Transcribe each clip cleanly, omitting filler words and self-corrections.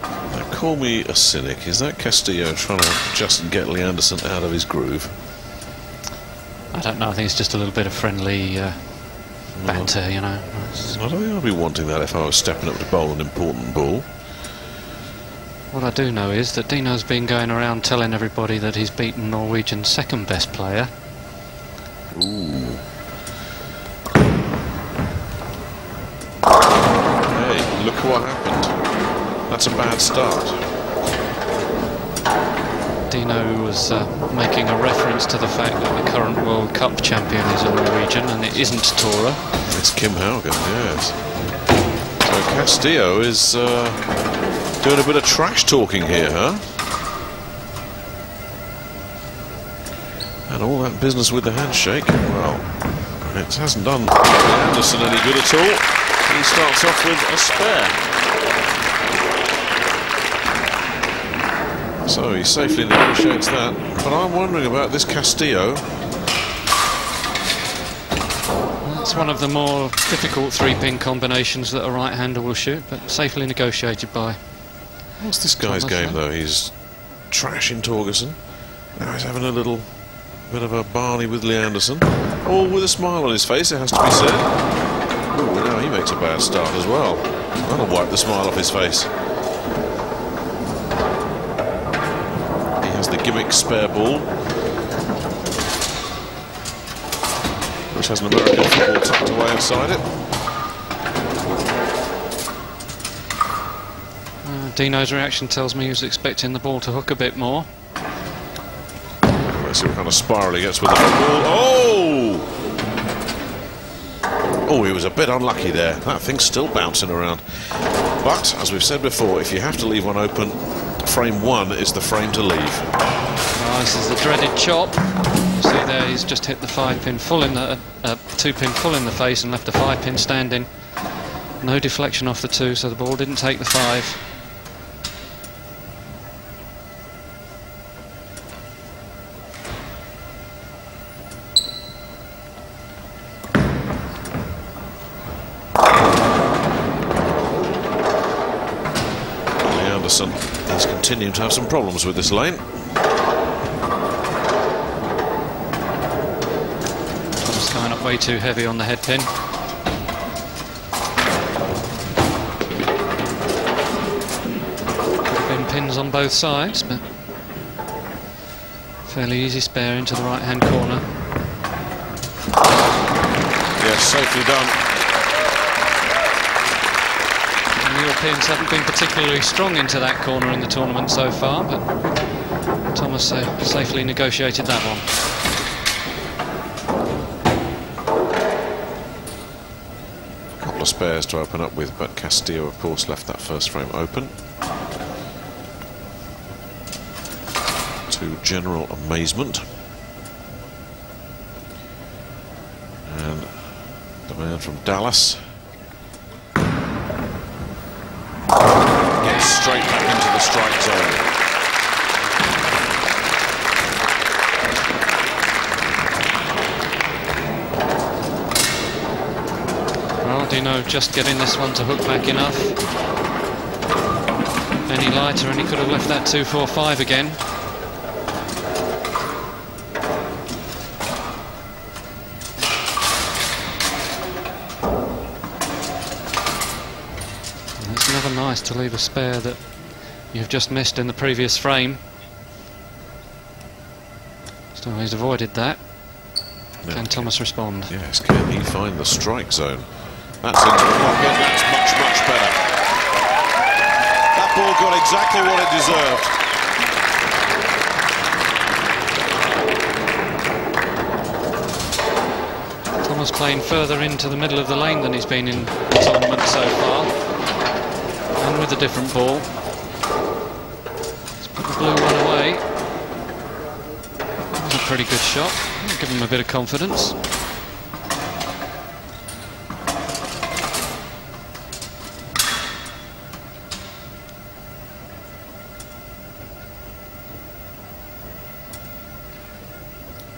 Now, call me a cynic. Is that Castillo trying to just get Leandersson out of his groove? I don't know. I think it's just a little bit of friendly banter, you know. I don't think I'd be wanting that if I was stepping up to bowl an important ball. What I do know is that Dino's been going around telling everybody that he's beaten Norwegian's second best player. Ooh. Hey, look what happened. That's a bad start. Dino was making a reference to the fact that the current World Cup champion is a Norwegian and it isn't Tora. It's Kim Haugen, yes. So Castillo is doing a bit of trash talking here, huh? And all that business with the handshake, well, it hasn't done Leandersson any good at all. He starts off with a spare. So he safely negotiates that. But I'm wondering about this Castillo. It's one of the more difficult three-pin combinations that a right-hander will shoot, but safely negotiated by... What's this guy's game, though? He's trashing Torgerson. Now he's having a little bit of a Barney with Leandersson. All with a smile on his face, it has to be said. Ooh, now he makes a bad start as well. That'll wipe the smile off his face. He has the gimmick spare ball, which has an American football tucked away inside it. Dino's reaction tells me he was expecting the ball to hook a bit more. Let's see what kind of spiral he gets with the ball. Oh! Oh, he was a bit unlucky there. That thing's still bouncing around. But, as we've said before, if you have to leave one open, frame one is the frame to leave. Oh, this is the dreaded chop. You see there, he's just hit the 5-pin full in the 2-pin full in the face and left the 5-pin standing. No deflection off the 2, so the ball didn't take the 5. He's continuing to have some problems with this lane. Thomas coming up way too heavy on the head pin. Could have been pins on both sides, but fairly easy spare into the right hand corner. Yes, safely done. The Europeans haven't been particularly strong into that corner in the tournament so far, but Thomas safely negotiated that one. A couple of spares to open up with, but Castillo, of course, left that first frame open. To general amazement. And the man from Dallas gets straight back into the strike zone. Well, Dino just getting this one to hook back enough. Any lighter and he could have left that 2-4-5 again. It's never nice to leave a spare that you've just missed in the previous frame. Still, he's avoided that. Now, can Thomas respond? Yes, can he find the strike zone? That's into the pocket, that's much, much better. That ball got exactly what it deserved. Thomas playing further into the middle of the lane than he's been in the tournament so far. And with a different ball. Let's put the blue one away. That was a pretty good shot. Give him a bit of confidence.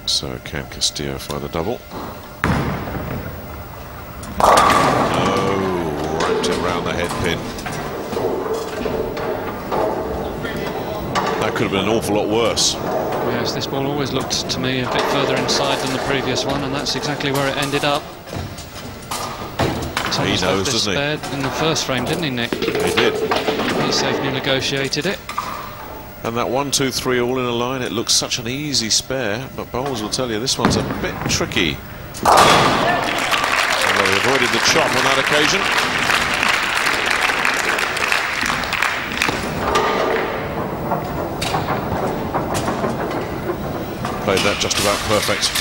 So can Castillo find the double? around the head pin. That could have been an awful lot worse. Yes, this ball always looked to me a bit further inside than the previous one, and that's exactly where it ended up. He knows, doesn't he? In the first frame, didn't he, Nick? He did. He safely negotiated it. And that 1, 2, 3 all in a line, it looks such an easy spare, but bowlers will tell you this one's a bit tricky. Although he avoided the chop on that occasion. Played that just about perfect.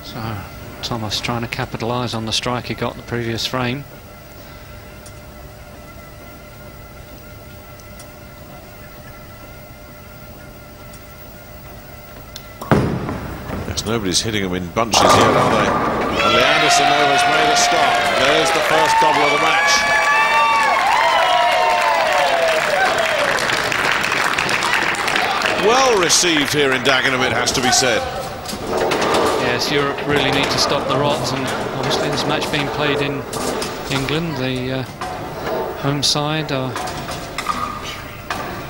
So Thomas trying to capitalise on the strike he got in the previous frame. Yes, nobody's hitting them in bunches yet, are they? And Leandersson now has made a stop. There's the first double of the match. Well received here in Dagenham, it has to be said. Yes, Europe really need to stop the rot, and obviously this match being played in England, the home side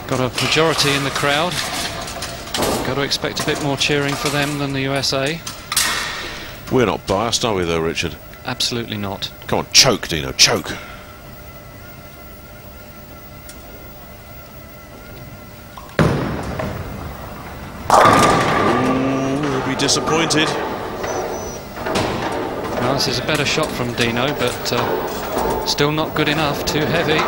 got a majority in the crowd. Got to expect a bit more cheering for them than the USA. We're not biased, are we though, Richard? Absolutely not. Come on, choke, Dino, choke. Ooh, he'll be disappointed. Well, this is a better shot from Dino, but still not good enough, too heavy.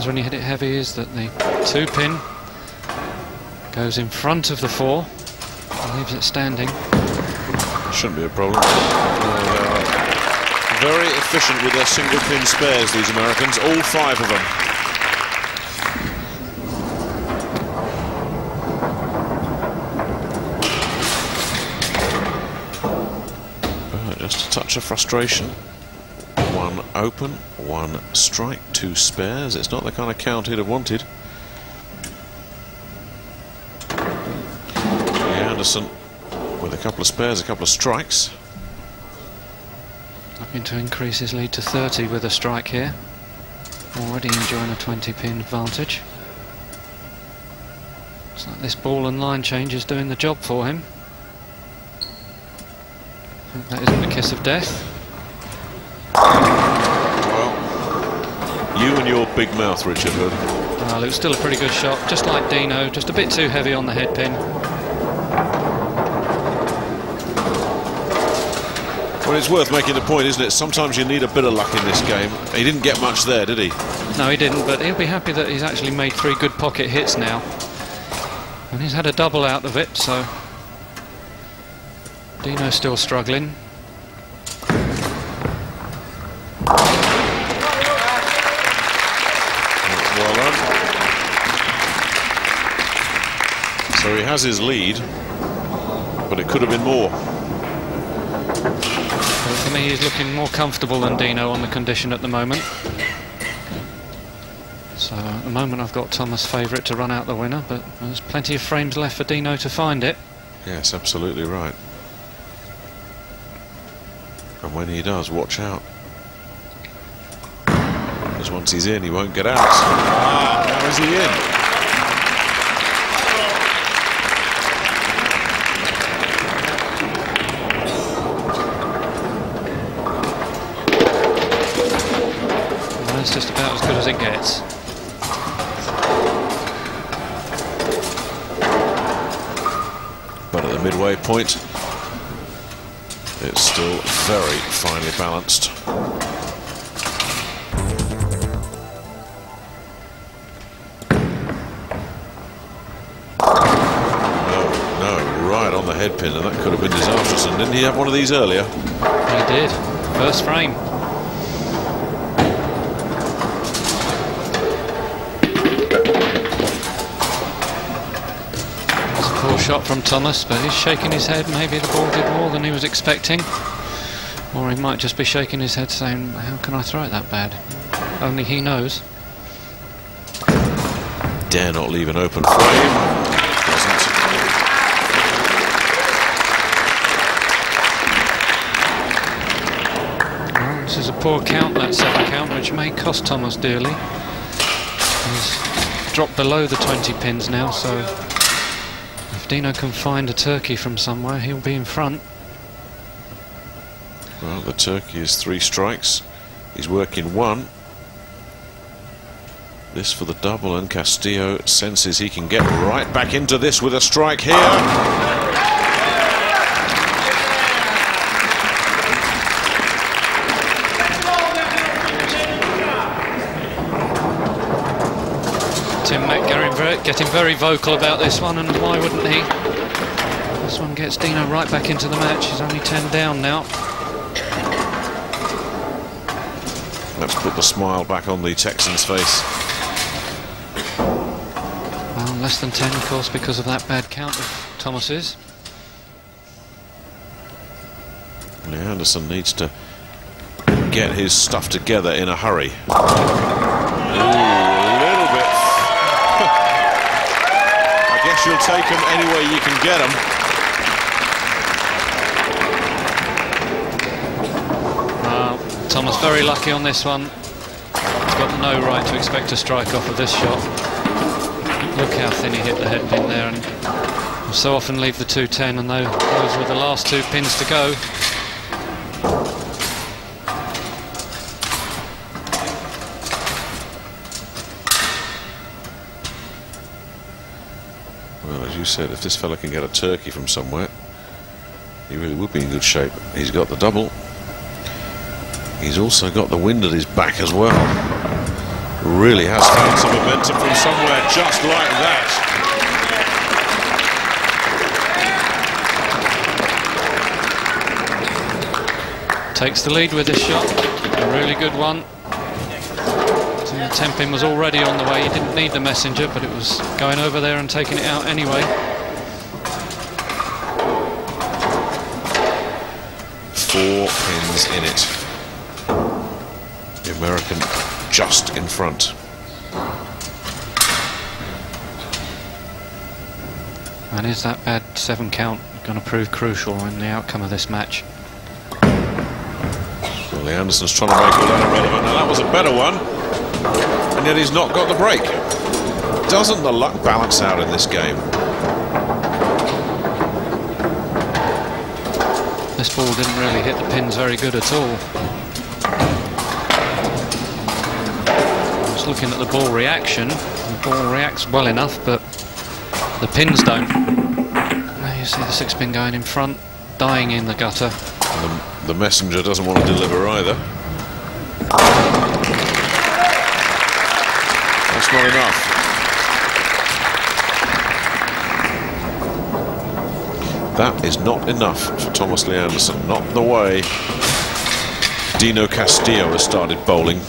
When you hit it heavy is that the 2-pin goes in front of the 4 and leaves it standing. Shouldn't be a problem. They are very efficient with their single pin spares, these Americans, all 5 of them. Just a touch of frustration. 1 open, 1 strike, 2 spares. It's not the kind of count he'd have wanted. Leandersson with a couple of spares, a couple of strikes. Looking to increase his lead to 30 with a strike here. Already enjoying a 20-pin advantage. Looks like this ball and line change is doing the job for him. Hope that isn't the kiss of death. Well, you and your big mouth, Richard Hood. Well, it was still a pretty good shot, just like Dino, just a bit too heavy on the head pin. Well, it's worth making the point, isn't it? Sometimes you need a bit of luck in this game. He didn't get much there, did he? No, he didn't, but he'll be happy that he's actually made 3 good pocket hits now. And he's had a double out of it, so Dino's still struggling. Well done. So he has his lead, but it could have been more. Well, for me, he's looking more comfortable than Dino on the condition at the moment. So at the moment I've got Thomas' favourite to run out the winner, but there's plenty of frames left for Dino to find it. Yes, absolutely right. And when he does, watch out. Because once he's in, he won't get out. Ah, how is he in? Well, that's just about as good as it gets. But at the midway point, it's still very finely balanced. Right on the head pin, and that could have been disastrous. And didn't he have one of these earlier? He did. First frame. That's a poor shot from Thomas, but he's shaking his head. Maybe the ball did more than he was expecting. Or he might just be shaking his head saying, how can I throw it that bad? Only he knows. Dare not leave an open frame. Doesn't. Well, this is a poor count, that 7 count, which may cost Thomas dearly. He's dropped below the 20 pins now, so if Dino can find a turkey from somewhere, he'll be in front. Well, the turkey is 3 strikes. He's working 1. This for the double, and Castillo senses he can get right back into this with a strike here. Tim Mack getting very vocal about this one, and why wouldn't he? This one gets Dino right back into the match. He's only 10 down now. Let's put the smile back on the Texan's face. Well, less than 10, of course, because of that bad count of Thomas's. Leandersson needs to get his stuff together in a hurry. Ooh, a little bit. I guess you'll take them any way you can get them. Thomas very lucky on this one. He's got no right to expect a strike off of this shot. Look how thin he hit the head pin there, and will so often leave the 210, and those were the last 2 pins to go. Well, as you said, if this fella can get a turkey from somewhere, he really would be in good shape. He's got the double. He's also got the wind at his back as well. Really has found some momentum from somewhere, just like that. Takes the lead with this shot. A really good one. So the 10 pin was already on the way. He didn't need the messenger, but it was going over there and taking it out anyway. 4 pins in it. The American just in front. And is that bad 7 count going to prove crucial in the outcome of this match? Well, Leandersson's trying to make all that irrelevant. Now that was a better one, and yet he's not got the break. Doesn't the luck balance out in this game? This ball didn't really hit the pins very good at all. Looking at the ball reaction, the ball reacts well enough, but the pins don't. Now you see the 6 pin going in front, dying in the gutter. And the messenger doesn't want to deliver either. That's not enough. That is not enough for Thomas Leandersson. Not the way Dino Castillo has started bowling.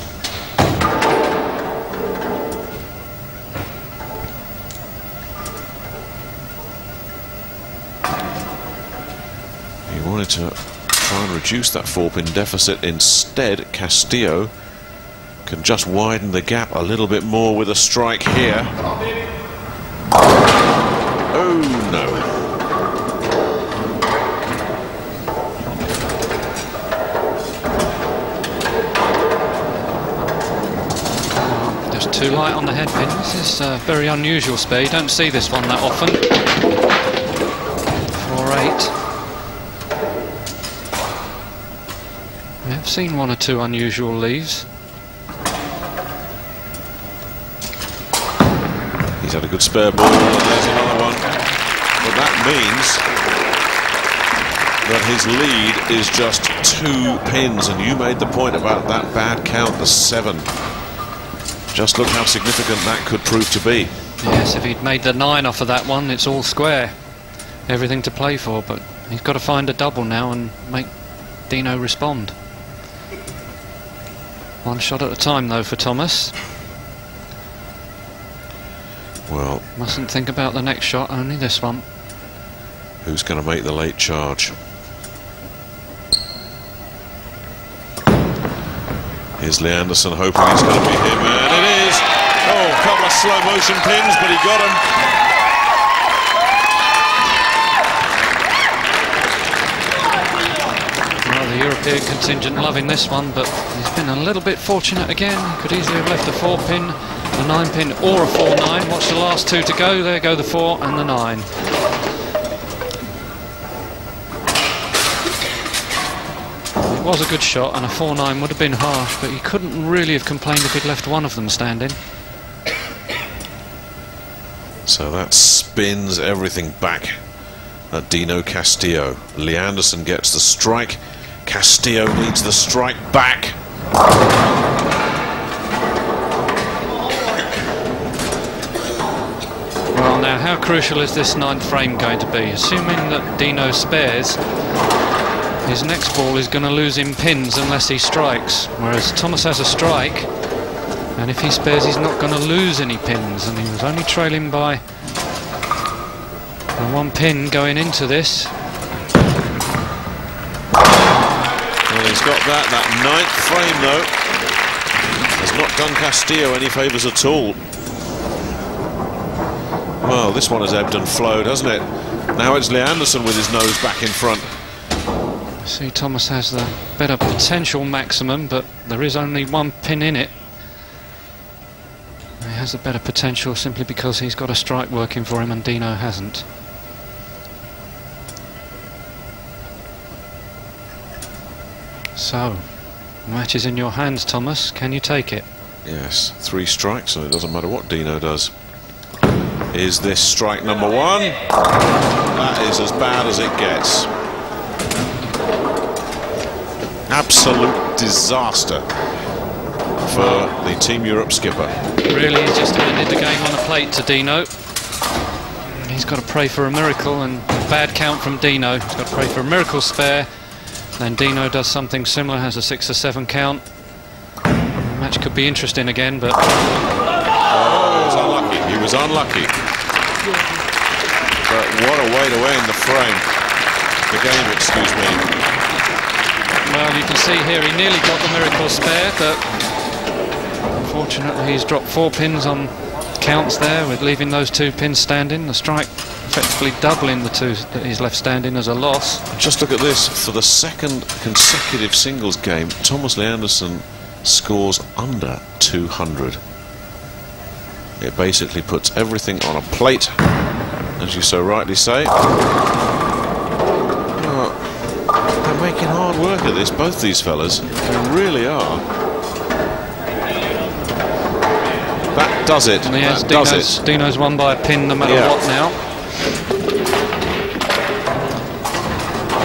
Wanted to try and reduce that 4-pin deficit. Instead, Castillo can just widen the gap a little bit more with a strike here. Oh no. Just too light on the head pin. This is a very unusual spare. You don't see this one that often. 4-8. I've seen 1 or 2 unusual leaves. He's had a good spare ball, and there's another one. But that means that his lead is just 2 pins, and you made the point about that bad count, the 7. Just look how significant that could prove to be. Yes, if he'd made the 9 off of that one, it's all square. Everything to play for, but he's got to find a double now and make Dino respond. 1 shot at a time, though, for Thomas. Well, mustn't think about the next shot, only this one. Who's going to make the late charge? Here's Leandersson hoping it's going to be him, and it is! Oh, a couple of slow motion pins, but he got him. Well, the European contingent loving this one, but he's been a little bit fortunate again. Could easily have left a 4-pin, a 9-pin, or a 4-9. Watch the last two to go. There go the 4 and the 9. It was a good shot, and a 4-9 would have been harsh, but he couldn't really have complained if he'd left one of them standing. So that spins everything back at Dino Castillo. Leandersson gets the strike. Castillo needs the strike back. Well, now, how crucial is this 9th frame going to be? Assuming that Dino spares, his next ball is going to lose him pins unless he strikes, whereas Thomas has a strike, and if he spares he's not going to lose any pins, and he was only trailing by 1 pin going into this. Well, he's got that 9th frame though has not done Castillo any favours at all. Well, this one has ebbed and flowed, hasn't it? Now it's Leandersson with his nose back in front. See, Thomas has the better potential maximum, but there is only 1 pin in it. He has the better potential simply because he's got a strike working for him and Dino hasn't. So, the match is in your hands, Thomas. Can you take it? Yes, 3 strikes, and it doesn't matter what Dino does. Is this strike number 1? That is as bad as it gets. Absolute disaster for the Team Europe skipper. Really, he's just handed the game on a plate to Dino. He's got to pray for a miracle, and a bad count from Dino. He's got to pray for a miracle spare. Then Dino does something similar, has a 6 or 7 count. The match could be interesting again, but... Oh, he was unlucky. He was unlucky. But what a way to end the frame. The game, excuse me. Well, you can see here he nearly got the miracle spare, but unfortunately he's dropped 4 pins on counts there, with leaving those 2 pins standing. The strike effectively doubling the 2 that he's left standing as a loss. Just look at this. For the 2nd consecutive singles game, Thomas Leandersson scores under 200. It basically puts everything on a plate, as you so rightly say. Oh, they're making hard work at this, both these fellas. They really are. That does it. Yes, that does it. Dino's won by a pin no matter what now.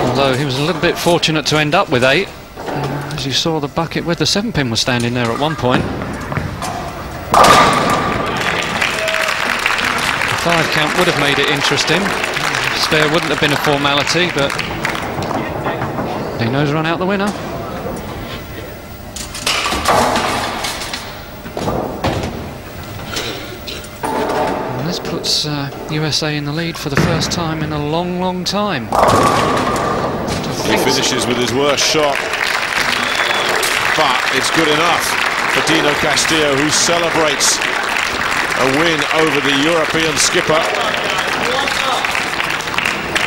Although he was a little bit fortunate to end up with 8. As you saw, the bucket with the 7-pin was standing there at one point. The 5 count would have made it interesting. Spare wouldn't have been a formality, but Dino's run out the winner. And this puts USA in the lead for the first time in a long, long time. He finishes with his worst shot, but it's good enough for Dino Castillo, who celebrates a win over the European skipper.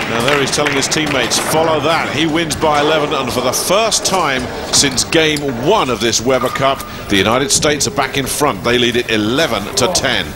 Now there he's telling his teammates, follow that. He wins by 11, and for the first time since game 1 of this Weber Cup, the United States are back in front. They lead it 11-10.